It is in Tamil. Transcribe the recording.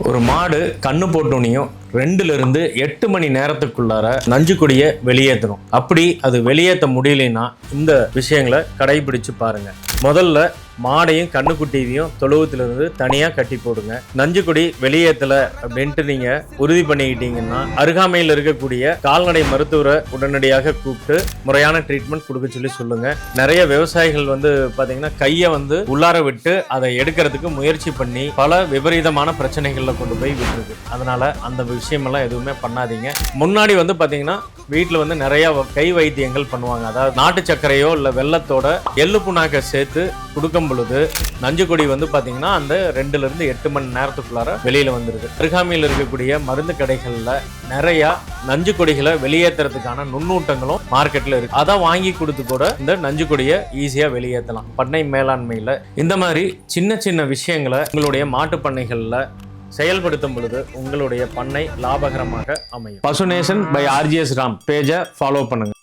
ஒரு மாடு கண்ணு போட்டோனையும் 2லிருந்து 8 மணி நேரத்துக்குள்ளார நஞ்சு கொடியை வெளியேற்றணும். அப்படி அது வெளியேற்ற முடியலைன்னா இந்த விஷயங்களை கடைபிடிச்சு பாருங்க. முதல்ல மாடையும் கண்ணுக்குட்டியையும் தொழுவத்திலிருந்து தனியாக கட்டி போடுங்க. நஞ்சு கொடி வெளியேற்றலை அப்படின்ட்டு நீங்க உறுதி பண்ணிக்கிட்டீங்கன்னா அருகாமையில் இருக்கக்கூடிய கால்நடை மருத்துவரை உடனடியாக கூப்பிட்டு முறையான ட்ரீட்மெண்ட் கொடுக்க சொல்லுங்க. நிறைய விவசாயிகள் பாத்தீங்கன்னா கையை உள்ளார விட்டு அதை எடுக்கிறதுக்கு முயற்சி பண்ணி பல விபரீதமான பிரச்சனைகள்ல கொண்டு போய் விட்டுருக்கு. அதனால அந்த விஷயமெல்லாம் எதுவுமே பண்ணாதீங்க. முன்னாடி பாத்தீங்கன்னா வீட்டில் நிறைய கை வைத்தியங்கள் பண்ணுவாங்க. அதாவது நாட்டு சர்க்கரையோ இல்லை வெள்ளத்தோட எள்ளு புண்ணாக்கை சேர்த்து கொடுக்கும் பொழுது நஞ்சு கொடி பாத்தீங்கன்னா அந்த 2லிருந்து 8 மணி நேரத்துக்குள்ளார வெளியில வந்துருது. அருகாமையில் இருக்கக்கூடிய மருந்து கடைகள்ல நிறைய நஞ்சு கொடிகளை வெளியேற்றுறதுக்கான நுண்ணூட்டங்களும் மார்க்கெட்ல இருக்கு. அதை வாங்கி கொடுத்து கூட இந்த நஞ்சு கொடியை ஈஸியா வெளியேற்றலாம். பண்ணை மேலாண்மையில இந்த மாதிரி சின்ன சின்ன விஷயங்களை உங்களுடைய மாட்டு பண்ணைகள்ல செயல்படுத்தும் பொழுது உங்களுடைய பண்ணை லாபகரமாக அமையும். பசுநேசன் பை RGS ராம் பேஜை ஃபாலோ பண்ணுங்க.